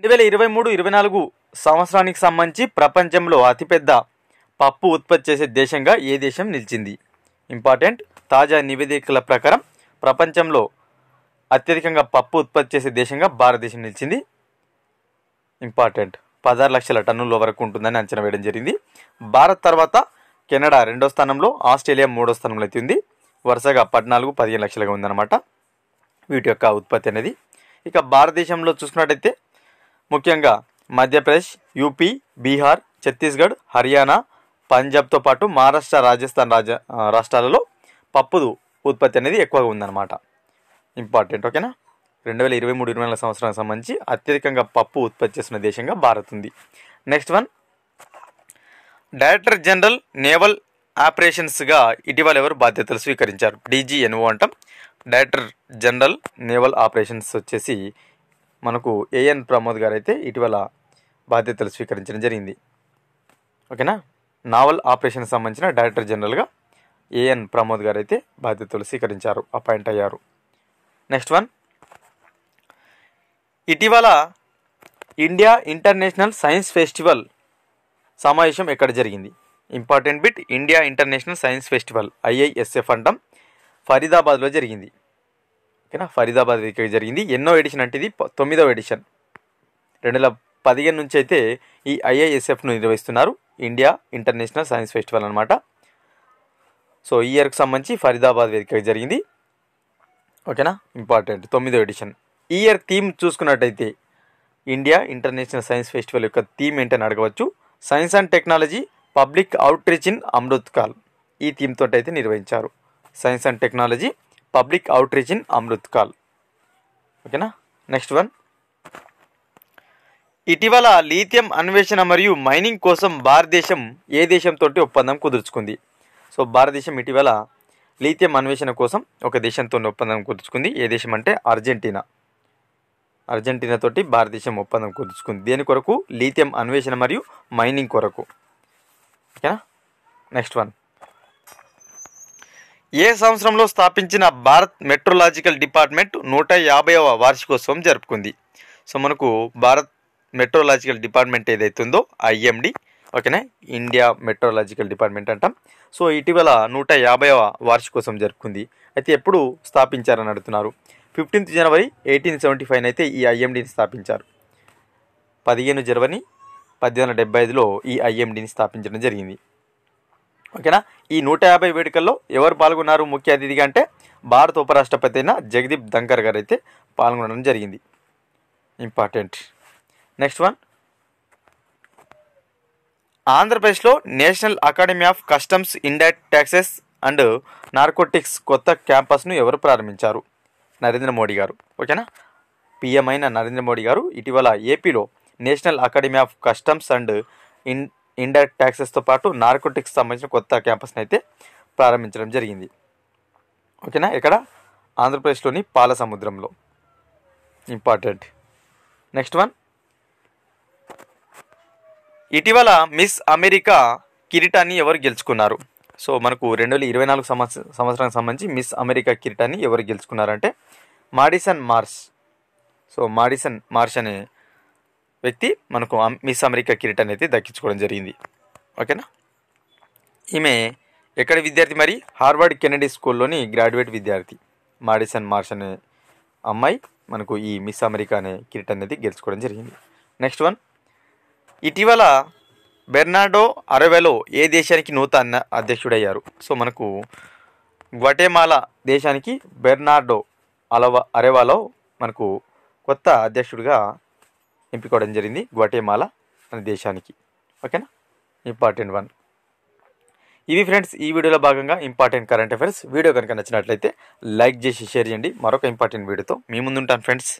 2023-24 సంవత్సరానికి సంబంధించి ప్రపంచంలో అతిపెద్ద పప్పు ఉత్పత్తి చేసే దేశంగా ఏ దేశం నిలిచింది? ఇంపార్టెంట్. తాజా నివేదికల ప్రకారం ప్రపంచంలో అత్యధికంగా పప్పు ఉత్పత్తి చేసే దేశంగా భారతదేశం నిలిచింది. ఇంపార్టెంట్. 16 లక్షల టన్నుల వరకు ఉంటుందని అంచనా వేయడం జరిగింది. భారత్ తర్వాత కెనడా 2వ స్థానంలో, ఆస్ట్రేలియా 3వ స్థానంలో అయితే ఉంది. వరుసగా 14, 15 లక్షలుగా ఉందన్నమాట వీటి యొక్క ఉత్పత్తి అనేది. ఇక భారతదేశంలో చూసుకున్నట్టయితే ముఖ్యంగా మధ్యప్రదేశ్, యూపీ, బీహార్, ఛత్తీస్గఢ్, హర్యానా, పంజాబ్తో పాటు మహారాష్ట్ర, రాజస్థాన్ రాష్ట్రాలలో పప్పు ఉత్పత్తి అనేది ఎక్కువగా ఉందన్నమాట. ఇంపార్టెంట్. ఓకేనా. 2023-24 సంవత్సరానికి సంబంధించి అత్యధికంగా పప్పు ఉత్పత్తి చేస్తున్న దేశంగా భారత్ ఉంది. Next one, director general naval ఆపరేషన్స్గా ఇటీవల ఎవరు బాధ్యతలు స్వీకరించారు? డీజీఎన్ఓ అంటాం. డైరెక్టర్ జనరల్ నేవల్ ఆపరేషన్స్ వచ్చేసి మనకు ఏఎన్ ప్రమోద్ గారు అయితే ఇటీవల బాధ్యతలు స్వీకరించడం జరిగింది. ఓకేనా. నావల్ ఆపరేషన్కి సంబంధించిన డైరెక్టర్ జనరల్గా ఏఎన్ ప్రమోద్ గారు అయితే బాధ్యతలు స్వీకరించారు, అపాయింట్ అయ్యారు. నెక్స్ట్ వన్, ఇటీవల ఇండియా ఇంటర్నేషనల్ సైన్స్ ఫెస్టివల్ సమావేశం ఎక్కడ జరిగింది? Important bit. India international science festival IISF అంటాం, ఫరీదాబాద్లో జరిగింది. ఓకేనా. ఫరీదాబాద్ ఇక్కడ జరిగింది. ఎన్నో ఎడిషన్ అంటే ఇది 9వ ఎడిషన్. 2015 నుంచి అయితే ఈ IISFను నిర్వహిస్తున్నారు, ఇండియా ఇంటర్నేషనల్ సైన్స్ ఫెస్టివల్ అనమాట. సో ఈ ఇయర్కి సంబంధించి ఫరీదాబాద్ వేదిక జరిగింది. ఓకేనా. ఇంపార్టెంట్. 9వ ఎడిషన్. ఈ ఇయర్ థీమ్ చూసుకున్నట్టయితే ఇండియా ఇంటర్నేషనల్ సైన్స్ ఫెస్టివల్ యొక్క థీమ్ ఏంటని అడగవచ్చు. Science and technology public outreach in Amrit call, ఈ థీమ్ తోటి అయితే నిర్వహించారు. Science and technology public outreach in Amrit call. ఓకేనా. నెక్స్ట్ వన్, ఇటీవల లీథియం అన్వేషణ మరియు మైనింగ్ కోసం భారతదేశం ఏ దేశంతో ఒప్పందం కుదుర్చుకుంది? సో భారతదేశం ఇటీవల లీథియం అన్వేషణ కోసం ఒక దేశంతో ఒప్పందం కుదుర్చుకుంది. ఏ దేశం అంటే అర్జెంటీనా. అర్జెంటీనా తోటి భారతదేశం ఒప్పందం కుదుర్చుకుంది. దేని కొరకు? లీథియం అన్వేషణ మరియు మైనింగ్ కొరకు. ఓకేనా. నెక్స్ట్ వన్, ఏ సంవత్సరంలో స్థాపించిన భారత్ మెట్రోలాజికల్ డిపార్ట్మెంట్ 150వ వార్షికోత్సవం జరుపుకుంది? సో మనకు భారత్ మెట్రోలాజికల్ డిపార్ట్మెంట్ ఏదైతే ఉందో IMD, ఓకేనా, ఇండియా మెట్రోలాజికల్ డిపార్ట్మెంట్ అంటాం. సో ఇటీవల 150వ వార్షికోత్సవం జరుపుకుంది. అయితే ఎప్పుడు స్థాపించారని అడుగుతున్నారు. 15th జనవరి 1875 అయితే ఈ IMDని స్థాపించారు. 15 జనవరి 1875లో ఈ IMDని స్థాపించడం జరిగింది. ఓకేనా. ఈ 150 వేడుకల్లో ఎవరు పాల్గొన్నారు ముఖ్య అతిథిగా అంటే భారత ఉపరాష్ట్రపతి అయిన జగదీప్ ధంకర్ గారు అయితే పాల్గొనడం జరిగింది. ఇంపార్టెంట్. నెక్స్ట్ వన్, ఆంధ్రప్రదేశ్లో national academy of customs, indirect taxes and narcotics కొత్త క్యాంపస్ను ఎవరు ప్రారంభించారు? నరేంద్ర మోడీ గారు. ఓకేనా. PM అయిన నరేంద్ర మోడీ గారు ఇటీవల ఏపీలో national academy of customs and indirect ట్యాక్సెస్తో పాటు నార్కోటిక్స్ సంబంధించిన కొత్త క్యాంపస్ని అయితే ప్రారంభించడం జరిగింది. ఓకేనా. ఇక్కడ ఆంధ్రప్రదేశ్లోని పాలసముద్రంలో. ఇంపార్టెంట్. నెక్స్ట్ వన్, ఇటీవల మిస్ అమెరికా కిరీటాన్ని ఎవరు గెలుచుకున్నారు? సో మనకు 2024 సంవత్సరానికి సంబంధించి మిస్ అమెరికా కిరీటాన్ని ఎవరు గెలుచుకున్నారంటే Madison Marsh. So Madison Marsh అనే వ్యక్తి మనకు మిస్ అమెరికా కిరీటాన్ని అయితే దక్కించుకోవడం జరిగింది. ఓకేనా. ఈమె ఎక్కడ విద్యార్థి మరి? హార్వర్డ్ కెనడీ స్కూల్లోని గ్రాడ్యుయేట్ విద్యార్థి మాడిసన్ మార్ష్ అనే అమ్మాయి మనకు ఈ మిస్ అమెరికా అనే కిరీటాన్ని అయితే గెలుచుకోవడం జరిగింది. నెక్స్ట్ వన్, ఇటీవల బెర్నార్డో అరెవాలో ఏ దేశానికి నూతన అధ్యక్షుడయ్యారు? సో మనకు గ్వాటెమాలా దేశానికి బెర్నార్డో అరెవాలో మనకు కొత్త అధ్యక్షుడిగా ఎంపికవడం జరిగింది, గ్వాటెమాలా అనే దేశానికి. ఓకేనా. Important one. ఇవి ఫ్రెండ్స్ ఈ వీడియోలో భాగంగా ఇంపార్టెంట్ కరెంట్ అఫైర్స్. వీడియో కనుక నచ్చినట్లయితే లైక్ చేసి షేర్ చేయండి. మరొక ఇంపార్టెంట్ వీడియోతో మీ ముందుంటాను ఫ్రెండ్స్.